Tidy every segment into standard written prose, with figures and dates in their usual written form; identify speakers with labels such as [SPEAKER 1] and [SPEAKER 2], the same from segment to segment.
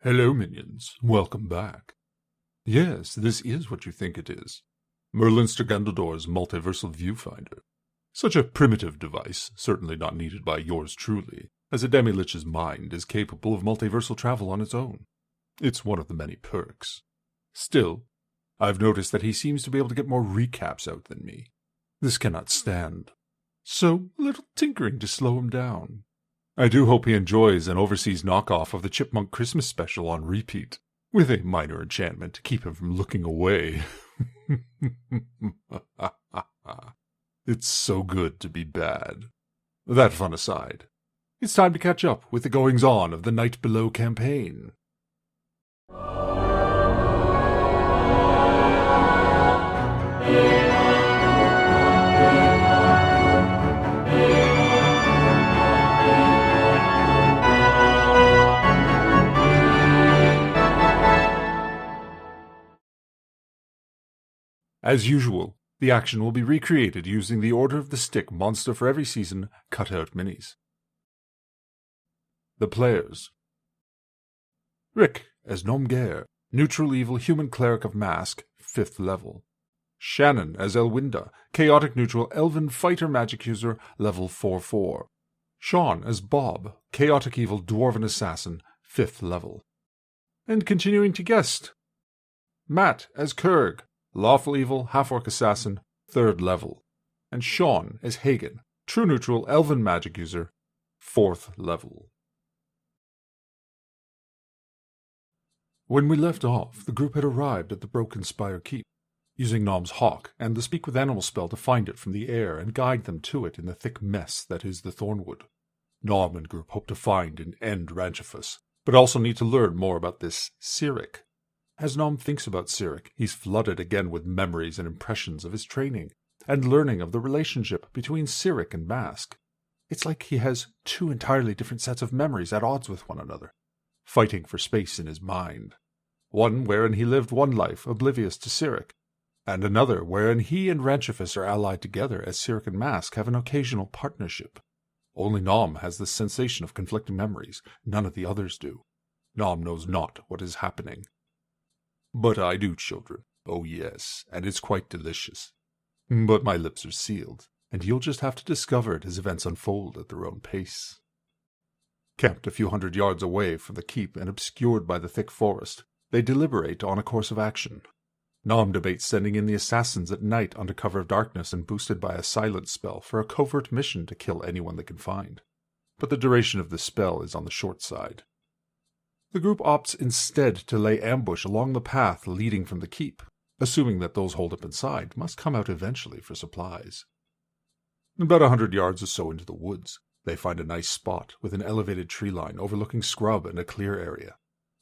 [SPEAKER 1] Hello, minions. Welcome back. Yes, this is what you think it is. Merlin Stergandledor's multiversal viewfinder. Such a primitive device, certainly not needed by yours truly, as a Demilich's mind is capable of multiversal travel on its own. It's one of the many perks. Still, I've noticed that he seems to be able to get more recaps out than me. This cannot stand. So, a little tinkering to slow him down. I do hope he enjoys an overseas knockoff of the Chipmunk Christmas special on repeat, with a minor enchantment to keep him from looking away. It's so good to be bad. That fun aside, it's time to catch up with the goings-on of the Night Below campaign. As usual, the action will be recreated using the Order of the Stick monster for every season cut-out minis. The players: Rick as Gnome Gare, neutral evil human cleric of Mask, 5th level. Shannon as Elwinda, chaotic neutral elven fighter magic user, level 4/4. Sean as Bob, chaotic evil dwarven assassin, 5th level. And continuing to guest, Matt as Kurg, lawful evil half-orc assassin, 3rd level. And Sean as Hagen, true neutral elven magic user, 4th level. When we left off, the group had arrived at the Broken Spire Keep, using Nom's Hawk and the Speak with Animal spell to find it from the air and guide them to it in the thick mess that is the Thornwood. Nom and group hope to find and end Ranchifus, but also need to learn more about this Erik. As Nom thinks about Erik, he's flooded again with memories and impressions of his training, and learning of the relationship between Erik and Mask. It's like he has two entirely different sets of memories at odds with one another, fighting for space in his mind. One wherein he lived one life oblivious to Erik, and another wherein he and Ranchifus are allied together as Erik and Mask have an occasional partnership. Only Nom has the sensation of conflicting memories, none of the others do. Nom knows not what is happening. But I do, children. Oh yes, and it's quite delicious. But my lips are sealed, and you'll just have to discover it as events unfold at their own pace. Camped a few hundred yards away from the keep and obscured by the thick forest, they deliberate on a course of action. Nom debates sending in the assassins at night under cover of darkness and boosted by a silence spell for a covert mission to kill anyone they can find. But the duration of the spell is on the short side. The group opts instead to lay ambush along the path leading from the keep, assuming that those holed up inside must come out eventually for supplies. About 100 yards or so into the woods, they find a nice spot with an elevated tree line overlooking scrub and a clear area.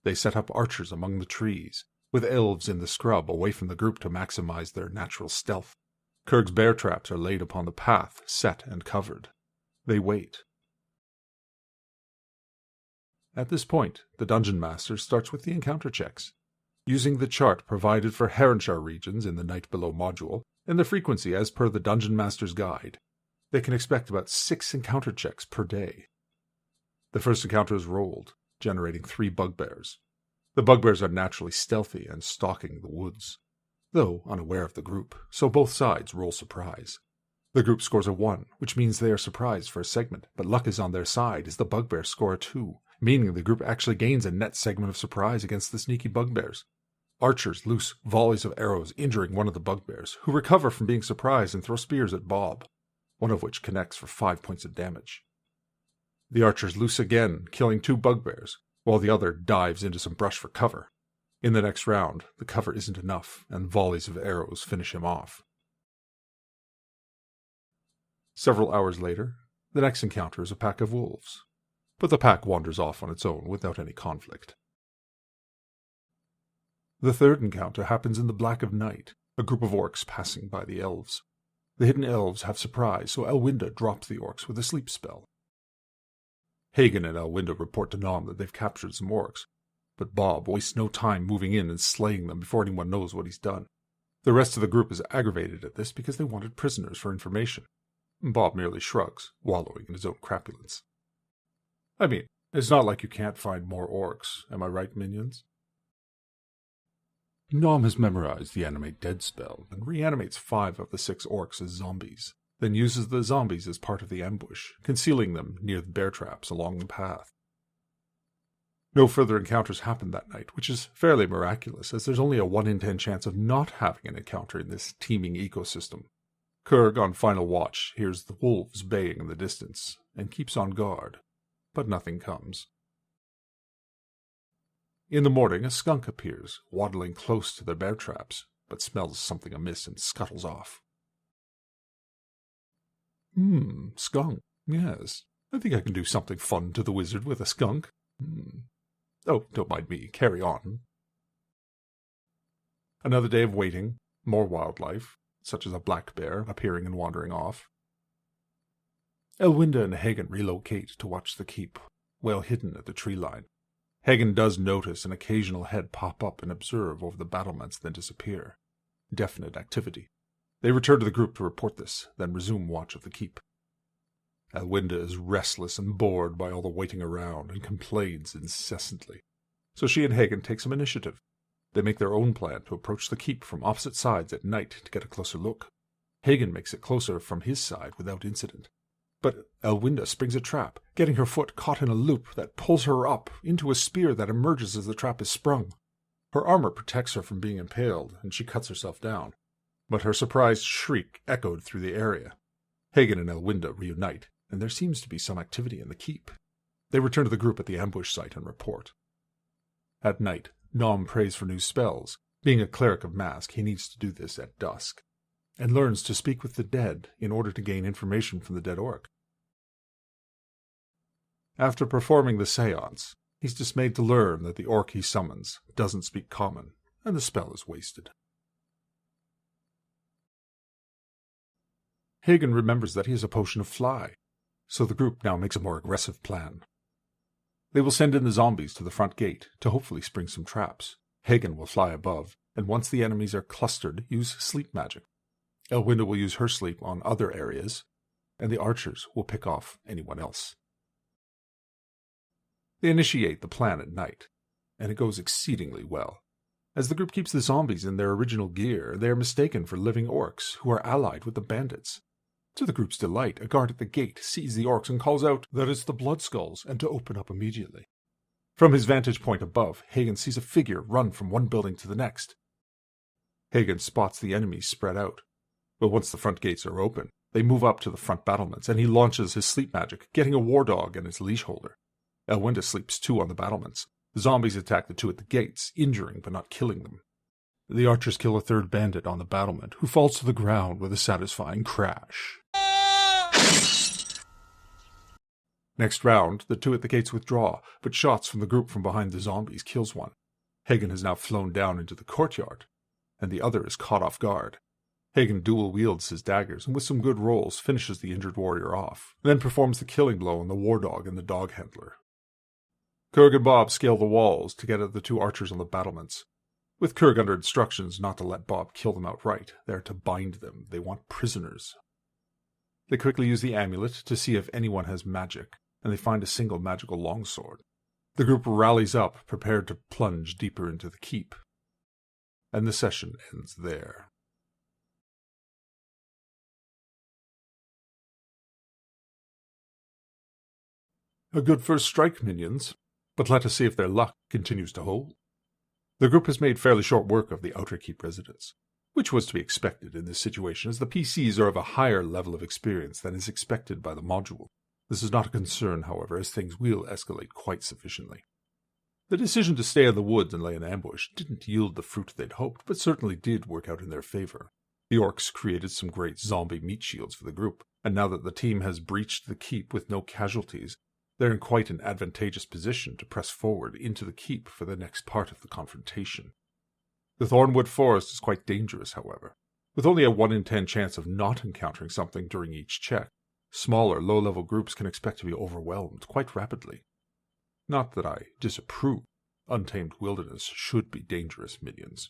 [SPEAKER 1] They set up archers among the trees, with elves in the scrub away from the group to maximize their natural stealth. Kurg's bear traps are laid upon the path, set and covered. They wait. At this point, the Dungeon Master starts with the encounter checks. Using the chart provided for Heronshire regions in the Night Below module, and the frequency as per the Dungeon Master's guide, they can expect about 6 encounter checks per day. The first encounter is rolled, generating 3 bugbears. The bugbears are naturally stealthy and stalking the woods, though unaware of the group, so both sides roll surprise. The group scores a 1, which means they are surprised for a segment, but luck is on their side as the bugbears score a 2, meaning the group actually gains a net segment of surprise against the sneaky bugbears. Archers loose volleys of arrows, injuring one of the bugbears, who recover from being surprised and throw spears at Bob, one of which connects for 5 points of damage. The archers loose again, killing 2 bugbears, while the other dives into some brush for cover. In the next round, the cover isn't enough, and volleys of arrows finish him off. Several hours later, the next encounter is a pack of wolves, but the pack wanders off on its own without any conflict. The third encounter happens in the black of night, a group of orcs passing by the elves. The hidden elves have surprise, so Elwinda drops the orcs with a sleep spell. Hagen and Elwinda report to Nom that they've captured some orcs, but Bob wastes no time moving in and slaying them before anyone knows what he's done. The rest of the group is aggravated at this because they wanted prisoners for information. Bob merely shrugs, wallowing in his own crapulence. I mean, It's not like you can't find more orcs, am I right, minions? Nom has memorized the Animate Dead spell and reanimates 5 of the 6 orcs as zombies, then uses the zombies as part of the ambush, concealing them near the bear traps along the path. No further encounters happen that night, which is fairly miraculous, as there's only a 1 in 10 chance of not having an encounter in this teeming ecosystem. Kurg, on final watch, hears the wolves baying in the distance, and keeps on guard, but nothing comes. In the morning, a skunk appears, waddling close to the bear traps, but smells something amiss and scuttles off. Skunk, yes. I think I can do something fun to the wizard with a skunk. Oh, don't mind me, carry on. Another day of waiting, more wildlife, such as a black bear appearing and wandering off. Elwinda and Hagen relocate to watch the keep, well hidden at the tree line. Hagen does notice an occasional head pop up and observe over the battlements, then disappear. Definite activity. They return to the group to report this, then resume watch of the keep. Elwinda is restless and bored by all the waiting around and complains incessantly. So she and Hagen take some initiative. They make their own plan to approach the keep from opposite sides at night to get a closer look. Hagen makes it closer from his side without incident. But Elwinda springs a trap, getting her foot caught in a loop that pulls her up into a spear that emerges as the trap is sprung. Her armor protects her from being impaled, and she cuts herself down. But her surprised shriek echoed through the area. Hagen and Elwinda reunite, and there seems to be some activity in the keep. They return to the group at the ambush site and report. At night, Nom prays for new spells. Being a cleric of Mask, he needs to do this at dusk, and learns to speak with the dead in order to gain information from the dead orc. After performing the seance, he's dismayed to learn that the orc he summons doesn't speak common, and the spell is wasted. Hagen remembers that he has a potion of fly, so the group now makes a more aggressive plan. They will send in the zombies to the front gate to hopefully spring some traps. Hagen will fly above, and once the enemies are clustered, use sleep magic. Elwinda will use her sleep on other areas, and the archers will pick off anyone else. They initiate the plan at night, and it goes exceedingly well. As the group keeps the zombies in their original gear, they are mistaken for living orcs who are allied with the bandits. To the group's delight, a guard at the gate sees the orcs and calls out that it's the Bloodskulls and to open up immediately. From his vantage point above, Hagen sees a figure run from one building to the next. Hagen spots the enemies spread out, but once the front gates are open, they move up to the front battlements, and he launches his sleep magic, getting a war dog and his leash holder. Elwinda sleeps too on the battlements. The zombies attack the two at the gates, injuring but not killing them. The archers kill a third bandit on the battlement, who falls to the ground with a satisfying crash. Next round, the two at the gates withdraw, but shots from the group from behind the zombies kills one. Hagen has now flown down into the courtyard, and the other is caught off guard. Hagen dual wields his daggers, and with some good rolls finishes the injured warrior off, then performs the killing blow on the war dog and the dog handler. Kurg and Bob scale the walls to get at the two archers on the battlements. With Kurg under instructions not to let Bob kill them outright, they are to bind them. They want prisoners. They quickly use the amulet to see if anyone has magic, and they find a single magical longsword. The group rallies up, prepared to plunge deeper into the keep. And the session ends there. A good first strike, minions, but let us see if their luck continues to hold. The group has made fairly short work of the Outer Keep residents, which was to be expected in this situation, as the PCs are of a higher level of experience than is expected by the module. This is not a concern, however, as things will escalate quite sufficiently. The decision to stay in the woods and lay an ambush didn't yield the fruit they'd hoped, but certainly did work out in their favor. The orcs created some great zombie meat shields for the group, and now that the team has breached the keep with no casualties, they're in quite an advantageous position to press forward into the keep for the next part of the confrontation. The Thornwood forest is quite dangerous, however. With only a 1 in 10 chance of not encountering something during each check, smaller, low-level groups can expect to be overwhelmed quite rapidly. Not that I disapprove. Untamed wilderness should be dangerous, minions.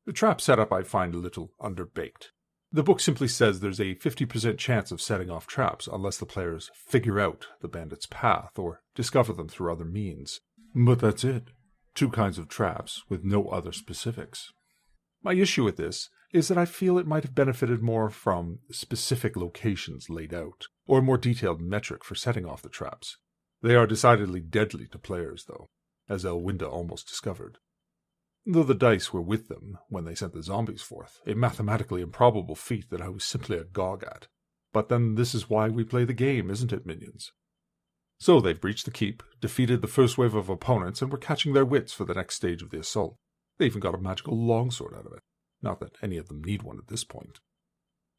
[SPEAKER 1] The trap setup I find a little underbaked. The book simply says there's a 50% chance of setting off traps unless the players figure out the bandit's path or discover them through other means. But that's it. 2 kinds of traps with no other specifics. My issue with this is that I feel it might have benefited more from specific locations laid out, or a more detailed metric for setting off the traps. They are decidedly deadly to players, though, as Elwinda almost discovered. Though the dice were with them when they sent the zombies forth, a mathematically improbable feat that I was simply agog at. But then this is why we play the game, isn't it, minions? So they've breached the keep, defeated the first wave of opponents, and were catching their wits for the next stage of the assault. They even got a magical longsword out of it. Not that any of them need one at this point.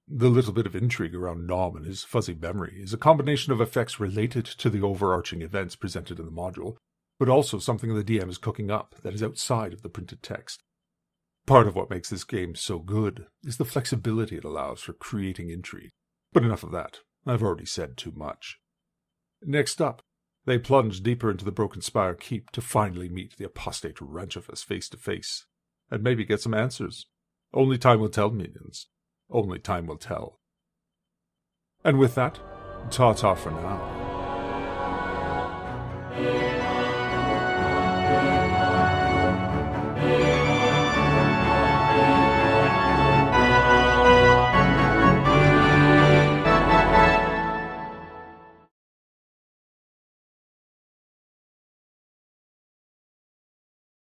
[SPEAKER 1] The little bit of intrigue around Nom and his fuzzy memory is a combination of effects related to the overarching events presented in the module, but also something the DM is cooking up that is outside of the printed text. Part of what makes this game so good is the flexibility it allows for creating intrigue. But enough of that. I've already said too much. Next up, they plunge deeper into the Broken Spire Keep to finally meet the apostate Ranchifus face to face, and maybe get some answers. Only time will tell, minions. Only time will tell. And with that, ta-ta for now.